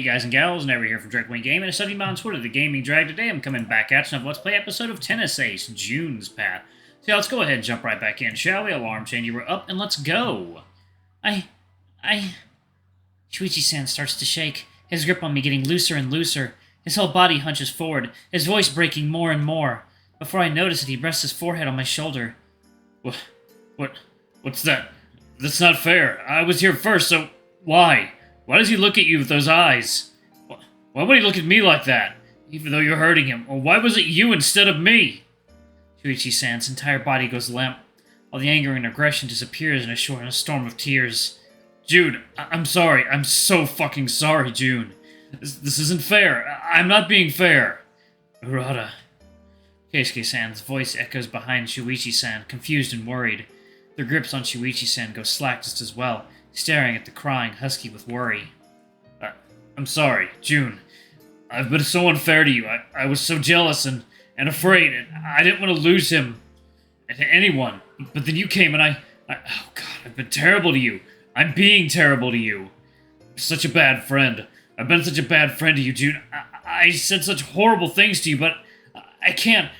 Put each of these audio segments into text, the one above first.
Hey guys and gals, Never here from Drakewing Game, and a study on Twitter, the Gaming Drag. Today I'm coming back at you with Let's Play episode of Tennis Ace, June's Path. So yeah, let's go ahead and jump right back in, shall we? Alarm chain, you were up, and let's go. I... Yuichi-san starts to shake, his grip on me getting looser and looser. His whole body hunches forward, his voice breaking more and more. Before I notice it, he rests his forehead on my shoulder. What's that? That's not fair. I was here first, so why? Why does he look at you with those eyes? Why would he look at me like that, even though you're hurting him? Or why was it you instead of me? Yuichi-san's entire body goes limp, while the anger and aggression disappears in a storm of tears. June, I'm sorry. I'm so fucking sorry, June. This isn't fair. I'm not being fair. Urata. Keisuke-san's voice echoes behind Yuichi-san, confused and worried. Their grips on Yuichi-san go slack just as well, staring at the crying husky with worry. I'm sorry, June. I've been so unfair to you. I was so jealous and afraid, and I didn't want to lose him to anyone. But then you came, and oh God, I've been terrible to you. I'm being terrible to you. I'm such a bad friend. I've been such a bad friend to you, June. I said such horrible things to you, but I can't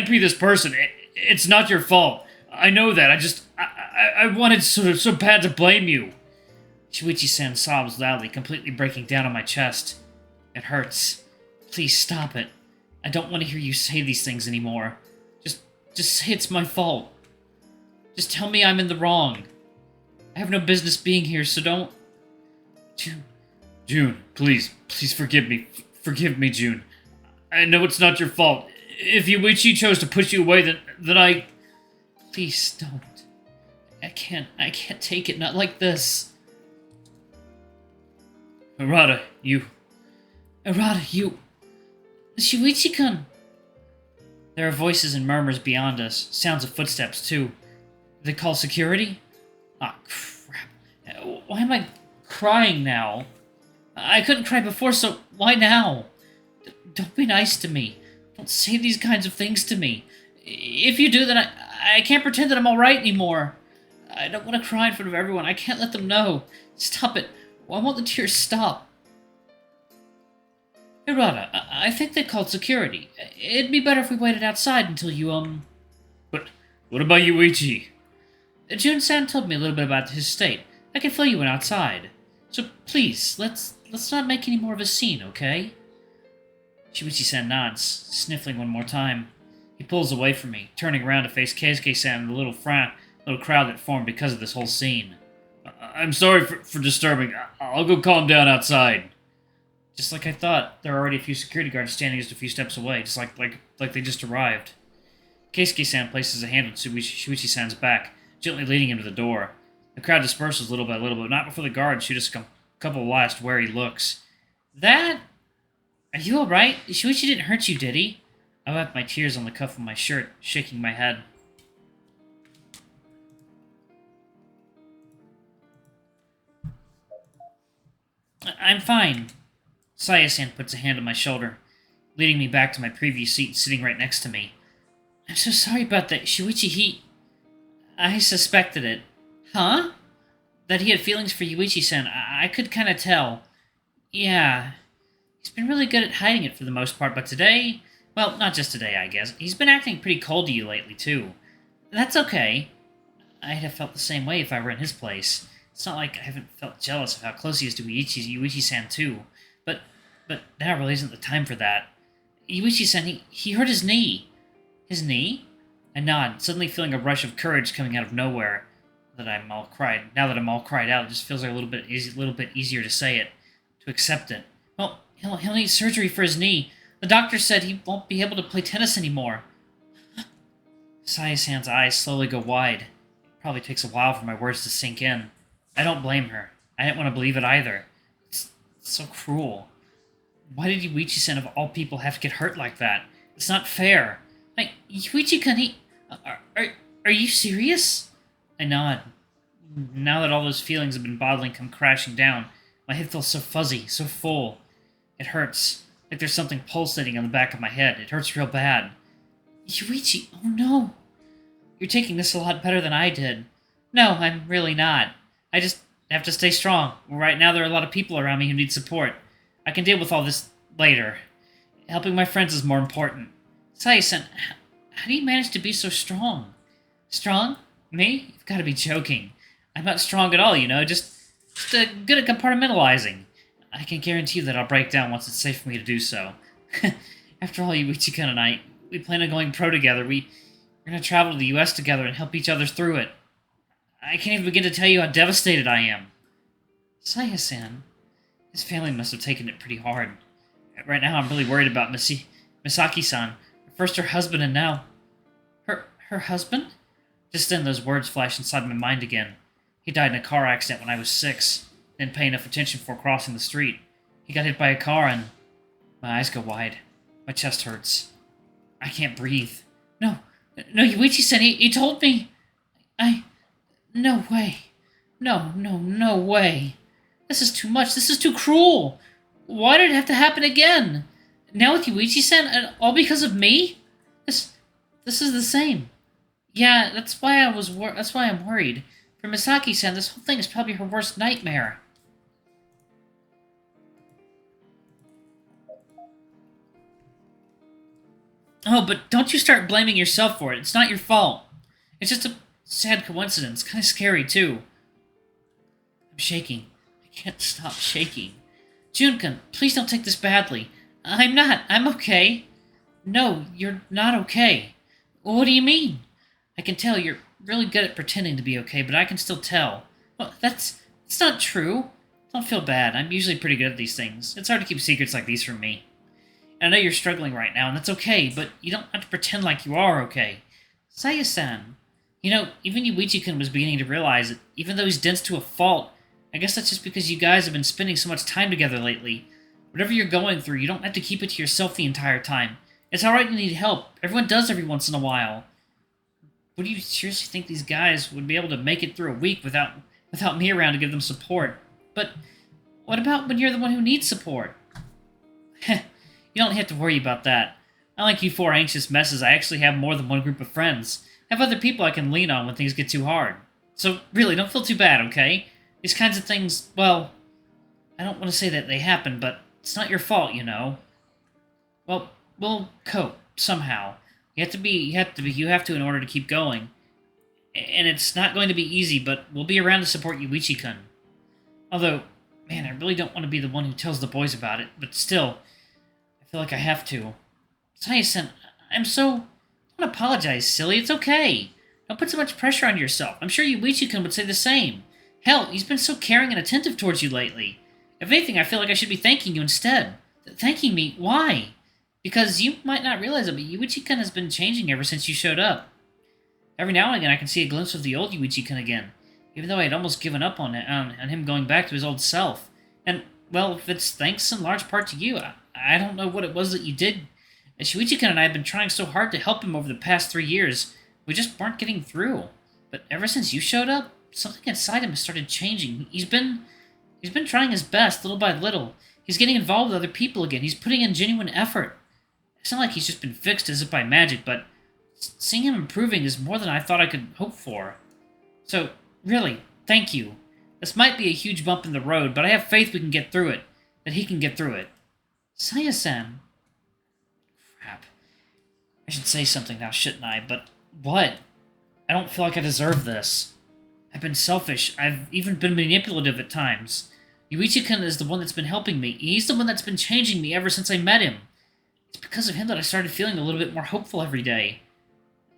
be this person. It's not your fault. I know that. I wanted so bad to blame you. Yuichi-san sobs loudly, completely breaking down on my chest. It hurts. Please stop it. I don't want to hear you say these things anymore. Just say it's my fault. Just tell me I'm in the wrong. I have no business being here, so don't... June, please forgive me. Forgive me, June. I know it's not your fault. If Yuichi chose to push you away, then I... Please don't. I can't take it, not like this. Urata, you... Yuichi-kun! There are voices and murmurs beyond us, sounds of footsteps, too. They call security? Ah, crap. Why am I crying now? I couldn't cry before, so why now? Don't be nice to me. Don't say these kinds of things to me. If you do, then I can't pretend that I'm alright anymore. I don't want to cry in front of everyone. I can't let them know. Stop it. I want the tears to stop. Hirata, I think they called security. It'd be better if we waited outside until you, But what about Yuichi? Jun-san told me a little bit about his state. I can fill you in outside. So please, let's not make any more of a scene, okay? Yuichi-san nods, sniffling one more time. He pulls away from me, turning around to face Keisuke-san and the little crowd that formed because of this whole scene. I'm sorry for disturbing. I'll go calm down outside. Just like I thought, there are already a few security guards standing just a few steps away, just like they just arrived. Keisuke-san places a hand on Yuichi-san's back, gently leading him to the door. The crowd disperses little by little, but not before the guards shoot us a couple of last wary looks. Are you alright? Yuichi didn't hurt you, did he? I wiped my tears on the cuff of my shirt, shaking my head. I'm fine. Saya-san puts a hand on my shoulder, leading me back to my previous seat sitting right next to me. I'm so sorry about that. Yuichi, I suspected it. Huh? That he had feelings for Yuichi-san, I could kind of tell. Yeah. He's been really good at hiding it for the most part, but today... Well, not just today, I guess. He's been acting pretty cold to you lately, too. That's okay. I'd have felt the same way if I were in his place. It's not like I haven't felt jealous of how close he is to Yuichi-san, too. But now really isn't the time for that. Yuichi-san, he hurt his knee. His knee? I nod, suddenly feeling a rush of courage coming out of nowhere. Now that I'm all cried out, it just feels like a little bit easier to say it, to accept it. Well, he'll need surgery for his knee. The doctor said he won't be able to play tennis anymore. Saya-san's eyes slowly go wide. It probably takes a while for my words to sink in. I don't blame her. I didn't want to believe it either. It's so cruel. Why did Yuichi-san of all people have to get hurt like that? It's not fair. Yuichi-kun, are you serious? I nod. Now that all those feelings have been bottling come crashing down, my head feels so fuzzy, so full. It hurts. Like there's something pulsating on the back of my head. It hurts real bad. Yuichi, oh no. You're taking this a lot better than I did. No, I'm really not. I just have to stay strong. Right now there are a lot of people around me who need support. I can deal with all this later. Helping my friends is more important. Saya-san, how do you manage to be so strong? Strong? Me? You've got to be joking. I'm not strong at all, just good at compartmentalizing. I can guarantee you that I'll break down once it's safe for me to do so. After all, Yuichi-kun and I, we plan on going pro together. We're going to travel to the US together and help each other through it. I can't even begin to tell you how devastated I am. Saya-san, his family must have taken it pretty hard. Right now, I'm really worried about Misaki-san. First her husband, and now... Her husband? Just then, those words flashed inside my mind again. He died in a car accident when I was 6. Didn't pay enough attention before crossing the street. He got hit by a car, and... My eyes go wide. My chest hurts. I can't breathe. No, Yuichi-san, he told me... No way. No way. This is too much. This is too cruel. Why did it have to happen again? Now with Yuichi-san, and all because of me? This is the same. Yeah, that's why I'm worried. For Misaki-san, this whole thing is probably her worst nightmare. Oh, but don't you start blaming yourself for it. It's not your fault. It's just a sad coincidence. Kind of scary, too. I'm shaking. I can't stop shaking. Jun-kun, please don't take this badly. I'm not. I'm okay. No, you're not okay. What do you mean? I can tell you're really good at pretending to be okay, but I can still tell. Well, that's not true. Don't feel bad. I'm usually pretty good at these things. It's hard to keep secrets like these from me. And I know you're struggling right now, and that's okay, but you don't have to pretend like you are okay. Saya-san. Even Yuichi-kun was beginning to realize that even though he's dense to a fault, I guess that's just because you guys have been spending so much time together lately. Whatever you're going through, you don't have to keep it to yourself the entire time. It's alright you need help. Everyone does every once in a while. But do you seriously think these guys would be able to make it through a week without me around to give them support? But what about when you're the one who needs support? You don't have to worry about that. Unlike you four anxious messes, I actually have more than one group of friends. I have other people I can lean on when things get too hard. So really, don't feel too bad, okay? These kinds of things, well, I don't want to say that they happen, but it's not your fault, Well, we'll cope, somehow. You have to in order to keep going. And it's not going to be easy, but we'll be around to support Yuichi-kun. Although, man, I really don't want to be the one who tells the boys about it, but still, I feel like I have to. Saya-san, don't apologize, silly. It's okay. Don't put so much pressure on yourself. I'm sure Yuichi-kun would say the same. Hell, he's been so caring and attentive towards you lately. If anything, I feel like I should be thanking you instead. Thanking me? Why? Because you might not realize it, but Yuichi-kun has been changing ever since you showed up. Every now and again, I can see a glimpse of the old Yuichi-kun again, even though I had almost given up on him going back to his old self. And, well, if it's thanks in large part to you, I don't know what it was that you did. Yuichi-kun and I have been trying so hard to help him over the past 3 years. We just weren't getting through. But ever since you showed up, something inside him has started changing. He's been trying his best, little by little. He's getting involved with other people again. He's putting in genuine effort. It's not like he's just been fixed as if by magic, but seeing him improving is more than I thought I could hope for. So, really, thank you. This might be a huge bump in the road, but I have faith we can get through it. That he can get through it. Saya-san. Crap. I should say something now, shouldn't I? But what? I don't feel like I deserve this. I've been selfish. I've even been manipulative at times. Yuichi-kun is the one that's been helping me. He's the one that's been changing me ever since I met him. It's because of him that I started feeling a little bit more hopeful every day.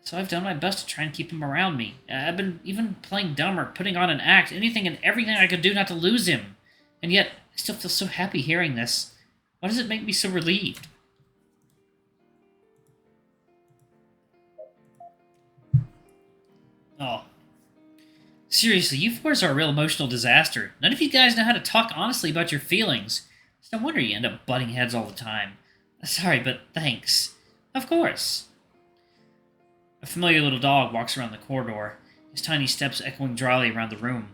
So I've done my best to try and keep him around me. I've been even playing dumb or putting on an act, anything and everything I could do not to lose him. And yet, I still feel so happy hearing this. Why does it make me so relieved? Oh. Seriously, you fours are a real emotional disaster. None of you guys know how to talk honestly about your feelings. It's no wonder you end up butting heads all the time. Sorry, but thanks. Of course. A familiar little dog walks around the corridor, his tiny steps echoing dryly around the room.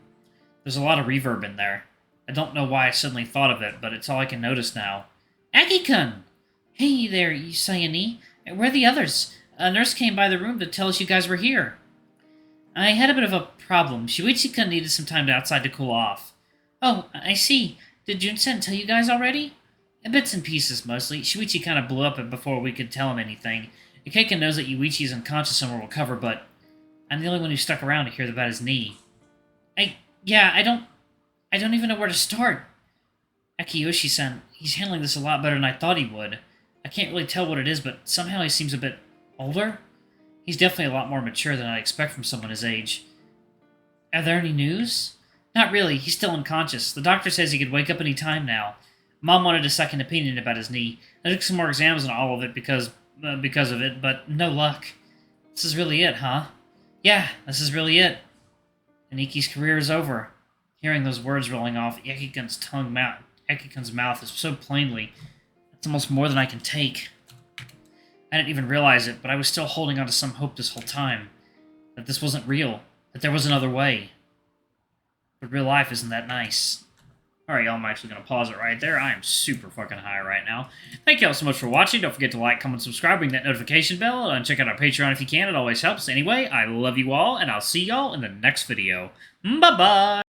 There's a lot of reverb in there. I don't know why I suddenly thought of it, but it's all I can notice now. Aki-kun! Hey there, Sayani. Where are the others? A nurse came by the room to tell us you guys were here. I had a bit of a problem. Yuichi-kun needed some time outside to cool off. Oh, I see. Did Jun-sen tell you guys already? Bits and pieces, mostly. Shuichi kind of blew up before we could tell him anything. Ikeka knows that Yuichi is unconscious and will recover, but I'm the only one who stuck around to hear about his knee. I don't even know where to start. Akiyoshi-san, he's handling this a lot better than I thought he would. I can't really tell what it is, but somehow he seems a bit older. He's definitely a lot more mature than I'd expect from someone his age. Are there any news? Not really, he's still unconscious. The doctor says he could wake up any time now. Mom wanted a second opinion about his knee. I took some more exams on all of it because of it, but no luck. This is really it, huh? Yeah, this is really it. Aniki's career is over. Hearing those words rolling off Ekikun's mouth is so plainly, it's almost more than I can take. I didn't even realize it, but I was still holding on to some hope this whole time. That this wasn't real. That there was another way. But real life isn't that nice. Alright, y'all, I'm actually going to pause it right there. I am super fucking high right now. Thank y'all so much for watching. Don't forget to like, comment, subscribe, ring that notification bell, and check out our Patreon if you can. It always helps. Anyway, I love you all, and I'll see y'all in the next video. Bye-bye!